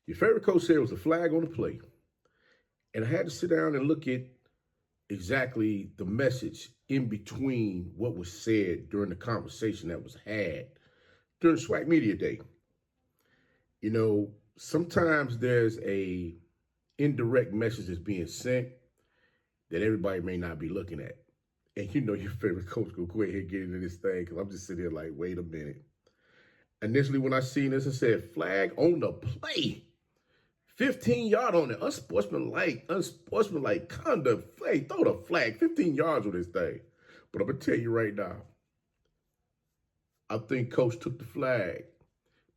Your favorite coach said it was a flag on the play. And I had to sit down and look at exactly the message in between what was said during the conversation that was had during SWAC Media Day. You know, sometimes there's a indirect message that's being sent that everybody may not be looking at. And you know your favorite coach will go ahead and get into this thing because I'm just sitting there like, wait a minute. Initially, when I seen this, I said, flag on the play. 15-yard on it. Unsportsmanlike conduct. Hey, throw the flag. 15 yards on this thing. But I'm going to tell you right now, I think Coach took the flag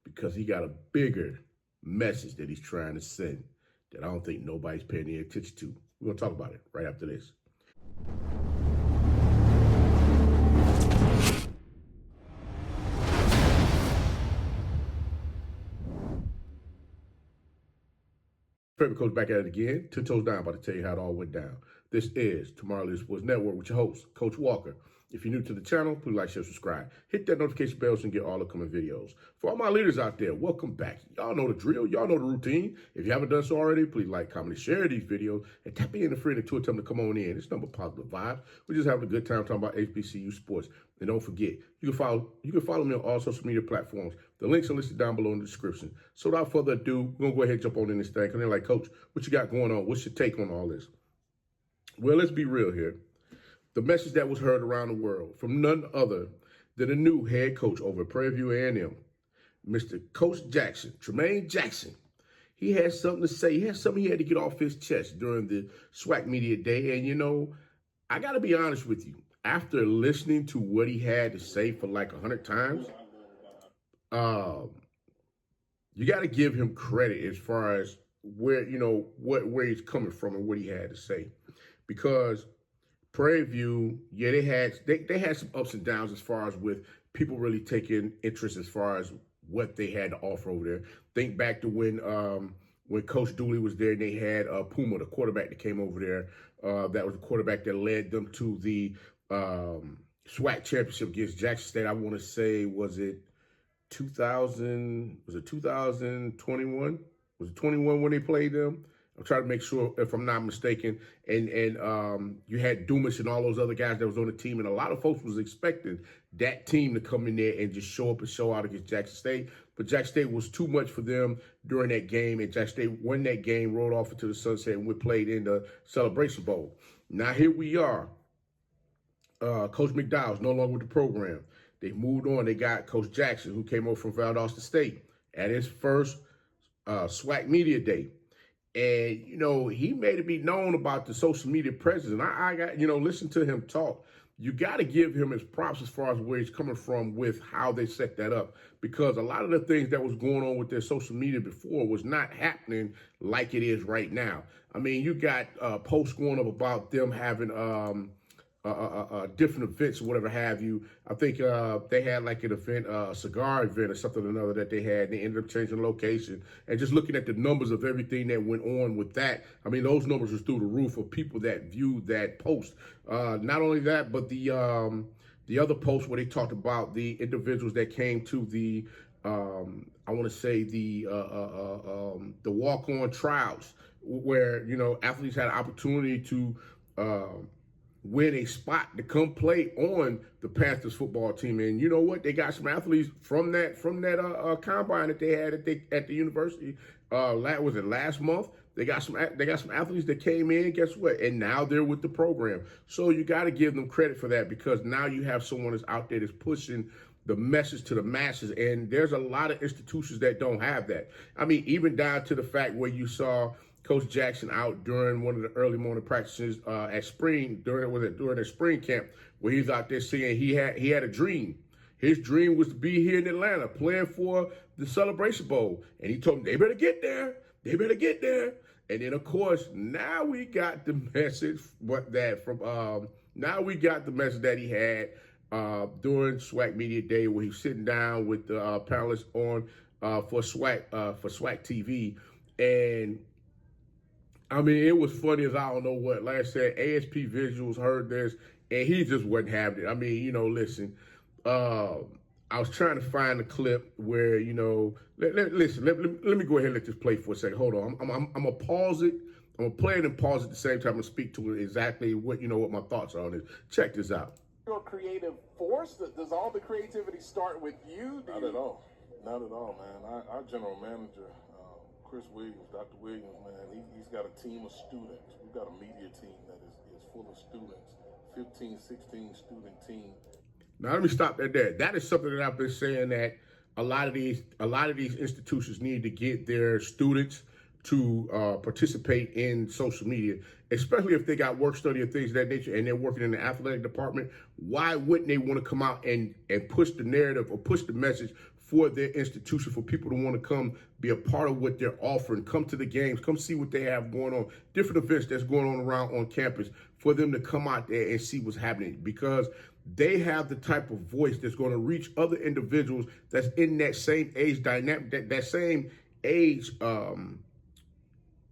because he got a bigger message that he's trying to send that I don't think nobody's paying any attention to. We're going to talk about it right after this. Favorite Coach back at it again. 10 toes down, about to tell you how it all went down. This is Tomorrow Leader Sports Network with your host, Coach Walker. If you're new to the channel, please like, share, subscribe. Hit that notification bell so you can get all upcoming videos. For all my leaders out there, welcome back. Y'all know the drill. Y'all know the routine. If you haven't done so already, please like, comment, and share these videos. And tap in the friend and tell them to come on in. It's number positive vibes. We're just having a good time talking about HBCU sports. And don't forget, you can follow me on all social media platforms. The links are listed down below in the description. So without further ado, we're going to go ahead and jump on in this thing. Because they're like, Coach, what you got going on? What's your take on all this? Well, let's be real here. The message that was heard around the world from none other than the new head coach over at Prairie View A&M, Mr. Coach Jackson, Tremaine Jackson. He had something to say. He had something he had to get off his chest during the SWAC Media Day. And, you know, I got to be honest with you. After listening to what he had to say for like 100 times, you got to give him credit as far as where, you know, where he's coming from and what he had to say. Because Prairie View, yeah, they had some ups and downs as far as with people really taking interest as far as what they had to offer over there. Think back to when Coach Dooley was there and they had Puma, the quarterback that came over there. That was the quarterback that led them to the SWAC championship against Jackson State. I want to say, was it 2021? Was it 21 when they played them? I'm trying to make sure if I'm not mistaken. And you had Dumas and all those other guys that was on the team. And a lot of folks was expecting that team to come in there and just show up and show out against Jackson State. But Jackson State was too much for them during that game. And Jackson State won that game, rolled off into the sunset, and we played in the Celebration Bowl. Now here we are. Coach McDowell's no longer with the program. They moved on. They got Coach Jackson, who came over from Valdosta State at his first SWAC Media Day. And, you know, he made it be known about the social media presence. And I got, you know, listen to him talk. You got to give him his props as far as where he's coming from with how they set that up. Because a lot of the things that was going on with their social media before was not happening like it is right now. I mean, you got posts going up about them having different events or whatever have you. I think they had like an event, a cigar event or something or another that they had, and they ended up changing the location. And just looking at the numbers of everything that went on with that, I mean, those numbers was through the roof of people that viewed that post. Not only that, but the other post where they talked about the individuals that came to the, I want to say the walk-on trials, where, you know, athletes had an opportunity to win a spot to come play on the Panthers football team. And you know what? They got some athletes from that combine that they had at the university. Was it last month? They got some athletes that came in. Guess what? And now they're with the program. So you got to give them credit for that, because now you have someone that's out there that's pushing the message to the masses. And there's a lot of institutions that don't have that. I mean, even down to the fact where you saw Coach Jackson out during one of the early morning practices at spring, during their spring camp, where he's out there saying he had a dream. His dream was to be here in Atlanta playing for the Celebration Bowl. And he told them, they better get there. They better get there. And then, of course, now we got the message now we got the message that he had during SWAC Media Day, where he's sitting down with the panelists on for SWAC TV. And I mean, it was funny as I don't know what. Like I said, ASP Visuals heard this, and he just wasn't having it. I mean, you know, listen, I was trying to find a clip where, you know, listen, let me go ahead and let this play for a second. Hold on. I'm going to pause it. I'm going to play it and pause at the same time and speak to it exactly what, you know, what my thoughts are on this. Check this out. Your creative force, does all the creativity start with you? Not at all. Not at all, man. Our general manager, Chris Williams, Dr. Williams, man, he's got a team of students. We've got a media team that is full of students, 15, 16 student team. Now let me stop that there. That is something that I've been saying, that a lot of these institutions need to get their students to participate in social media, especially if they got work study and things of that nature and they're working in the athletic department. Why wouldn't they want to come out and push the narrative or push the message for their institution, for people to want to come be a part of what they're offering, come to the games, come see what they have going on, different events that's going on around on campus, for them to come out there and see what's happening, because they have the type of voice that's going to reach other individuals that's in that same age dynamic, that same age, in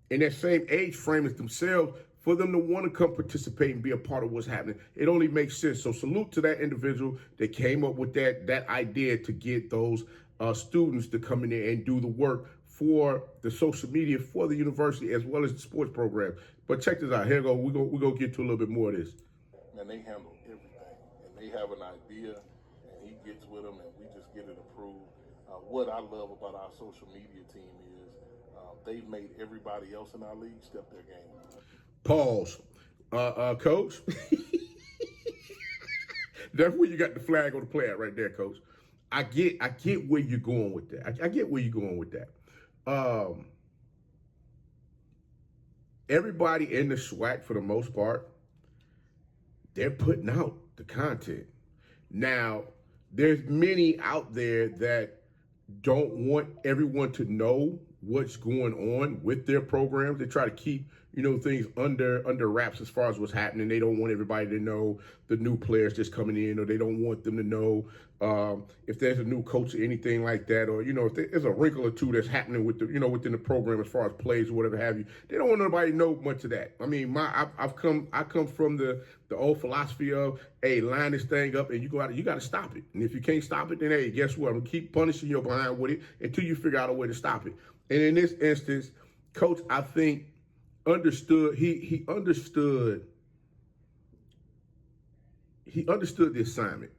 that same age frame as themselves, for them to want to come participate and be a part of what's happening. It only makes sense. So salute to that individual that came up with that idea to get those students to come in there and do the work for the social media, for the university, as well as the sports program. But check this out. Here we go. We're going to get to a little bit more of this. And they handle everything. And they have an idea, and he gets with them, and we just get it approved. What I love about our social media team is they've made everybody else in our league step their game. Pause. Coach. That's where you got the flag on the player right there, Coach. I get where you're going with that. I get where you're going with that. Everybody in the SWAC, for the most part, they're putting out the content. Now, there's many out there that don't want everyone to know what's going on with their programs. They try to keep, you know, things under wraps as far as what's happening. They don't want everybody to know the new players just coming in, or they don't want them to know if there's a new coach or anything like that, or, you know, if there's a wrinkle or two that's happening with the, you know, within the program as far as plays or whatever have you. They don't want nobody to know much of that. I mean, I come from the old philosophy of, hey, line this thing up and you got to stop it. And if you can't stop it, then hey, guess what? I'm gonna keep punishing you behind with it until you figure out a way to stop it. And in this instance, Coach, I think, understood he understood the assignment.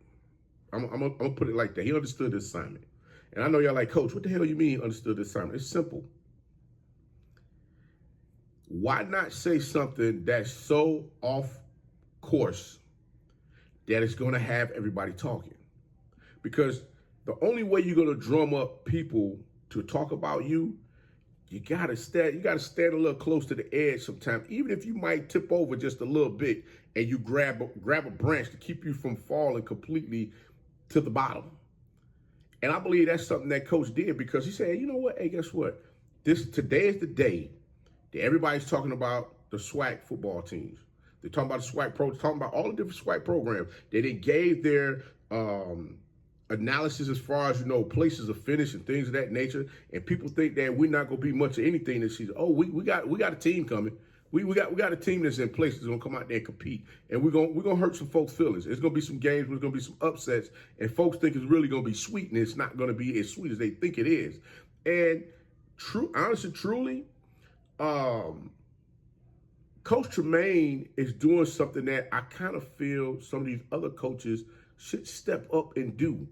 I'm gonna put it like that. He understood the assignment. And I know y'all like, Coach, what the hell you mean understood the assignment? It's simple. Why not say something that's so off course that it's gonna have everybody talking? Because the only way you're gonna drum up people to talk about you, you gotta stand a little close to the edge sometimes, even if you might tip over just a little bit and you grab a branch to keep you from falling completely to the bottom. And I believe that's something that Coach did, because he said, you know what, hey, guess what? Today is the day that everybody's talking about the SWAC football teams. They're talking about the SWAC pro, talking about all the different SWAC programs. They then gave their analysis as far as, you know, places of finish and things of that nature. And people think that we're not going to be much of anything this season. Oh, we got a team coming. We got a team that's in place that's gonna come out there and compete, and we're gonna hurt some folks' feelings. There's gonna be some games where there's gonna be some upsets, and folks think it's really gonna be sweet, and it's not gonna be as sweet as they think it is. And honestly, truly, Coach Tremaine is doing something that I kind of feel some of these other coaches should step up and do,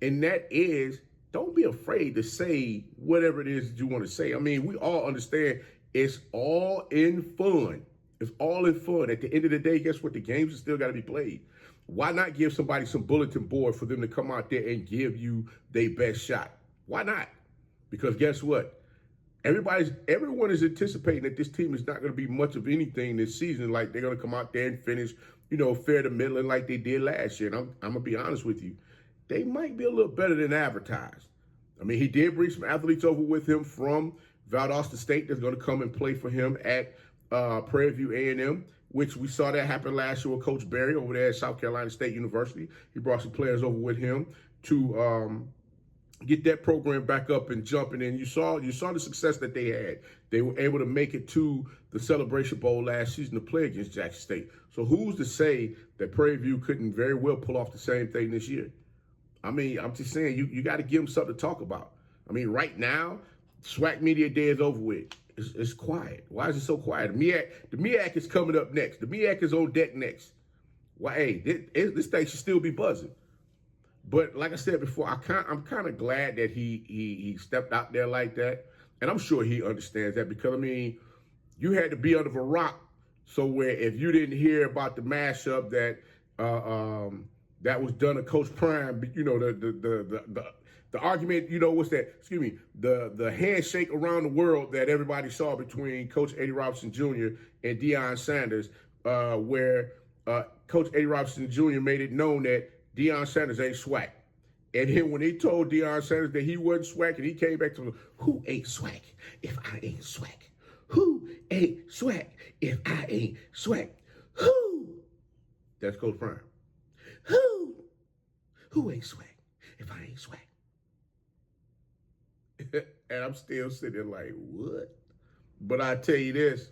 and that is, don't be afraid to say whatever it is that you want to say. I mean, we all understand. It's all in fun. It's all in fun. At the end of the day, guess what? The games are still got to be played. Why not give somebody some bulletin board for them to come out there and give you their best shot? Why not? Because guess what? Everyone is anticipating that this team is not going to be much of anything this season. Like, they're going to come out there and finish, you know, fair to middling like they did last year. And I'm going to be honest with you. They might be a little better than advertised. I mean, he did bring some athletes over with him from Valdosta State that's going to come and play for him at Prairie View A&M, which we saw that happen last year with Coach Berry over there at South Carolina State University. He brought some players over with him to get that program back up and jumping. And you saw the success that they had. They were able to make it to the Celebration Bowl last season to play against Jackson State. So who's to say that Prairie View couldn't very well pull off the same thing this year? I mean, I'm just saying, you got to give them something to talk about. I mean, right now, SWAC Media Day is over with. It's quiet. Why is it so quiet? The MEAC is coming up next. The MEAC is on deck next. Why? Hey, this thing should still be buzzing. But like I said before, I'm kind of glad that he stepped out there like that, and I'm sure he understands that because I mean, you had to be under a rock, so where if you didn't hear about the mashup that that was done to Coach Prime, you know the argument, you know what's that? Excuse me, the handshake around the world that everybody saw between Coach Eddie Robinson Jr. and Deion Sanders, where Coach Eddie Robinson Jr. made it known that Deion Sanders ain't SWAC. And then when he told Deion Sanders that he wasn't SWAC, and he came back to him, who ain't SWAC if I ain't SWAC? Who ain't SWAC if I ain't SWAC? Who? That's Coach Prime. Who ain't SWAC if I ain't SWAC? And I'm still sitting like, what? But I tell you this,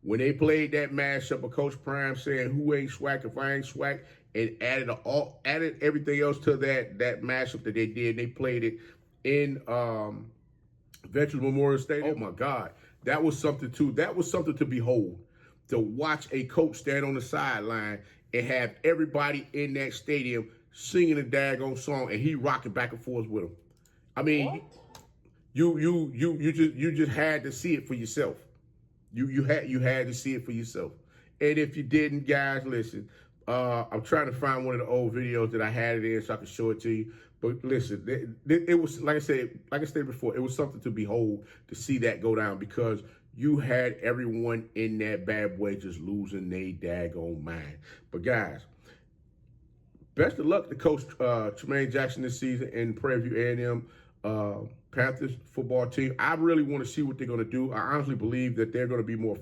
when they played that mashup of Coach Prime saying who ain't SWAC if I ain't SWAC, and added everything else to that mashup that they did. They played it in Veterans Memorial Stadium. Oh my God, that was something too. That was something to behold. To watch a coach stand on the sideline and have everybody in that stadium singing a daggone song, and he rocking back and forth with them. I mean, you just had to see it for yourself. You had to see it for yourself. And if you didn't, guys, listen. I'm trying to find one of the old videos that I had it in so I can show it to you. But listen, it was like I said before, it was something to behold to see that go down because you had everyone in that bad boy just losing their daggone mind. But guys, best of luck to Coach Tremaine Jackson this season in Prairie View A&M Panthers football team. I really want to see what they're going to do. I honestly believe that they're going to be more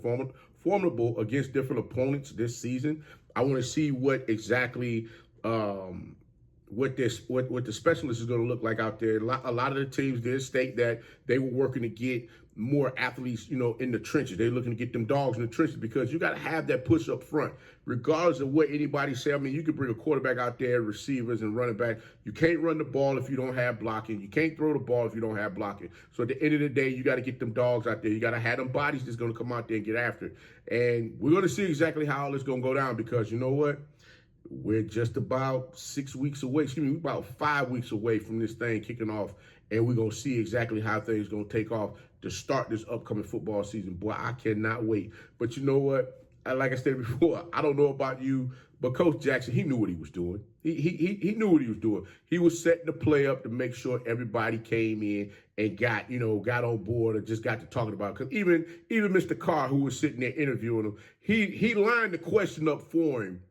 formidable against different opponents this season. I want to see what exactly what the specialist is going to look like out there. A lot of the teams did state that they were working to get more athletes, you know, in the trenches. They're looking to get them dogs in the trenches because you got to have that push up front, regardless of what anybody say. I mean, you could bring a quarterback out there, receivers and running back. You can't run the ball if you don't have blocking. You can't throw the ball if you don't have blocking. So at the end of the day, you got to get them dogs out there. You got to have them bodies that's going to come out there and get after it. And we're going to see exactly how all this is going to go down because you know what? We're just about 6 weeks away. Excuse me, we're about 5 weeks away from this thing kicking off. And we're going to see exactly how things are going to take off to start this upcoming football season. Boy, I cannot wait. But you know what? Like I said before, I don't know about you, but Coach Jackson, he knew what he was doing. He knew what he was doing. He was setting the play up to make sure everybody came in and got on board or just got to talking about it. Because even Mr. Carr, who was sitting there interviewing him, he lined the question up for him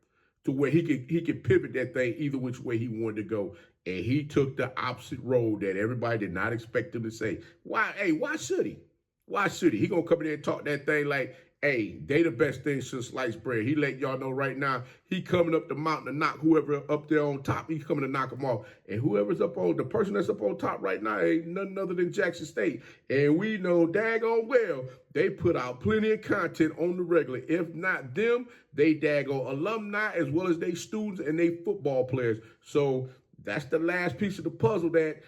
to where he could pivot that thing either which way he wanted to go. And he took the opposite road that everybody did not expect him to say. Why should he? Why should he? He gonna come in there and talk that thing like, hey, they the best thing since sliced bread. He let y'all know right now, he coming up the mountain to knock whoever up there on top, he's coming to knock them off. And whoever's up on, the person that's up on top right now ain't nothing other than Jackson State. And we know daggone well, they put out plenty of content on the regular. If not them, they daggone alumni as well as they students and they football players. So that's the last piece of the puzzle that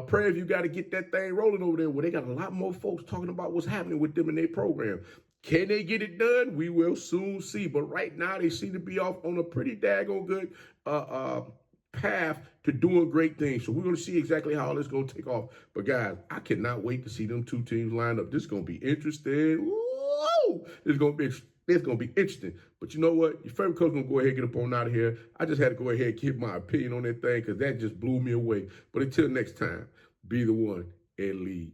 Prairie View got to get that thing rolling over there where they got a lot more folks talking about what's happening with them in their program. Can they get it done? We will soon see. But right now, they seem to be off on a pretty daggone good path to doing great things. So we're going to see exactly how this is going to take off. But guys, I cannot wait to see them two teams lined up. This is going to be interesting. Woo! It's going to be interesting. But you know what? Your favorite coach is going to go ahead and get up on out of here. I just had to go ahead and give my opinion on that thing because that just blew me away. But until next time, be the one and lead.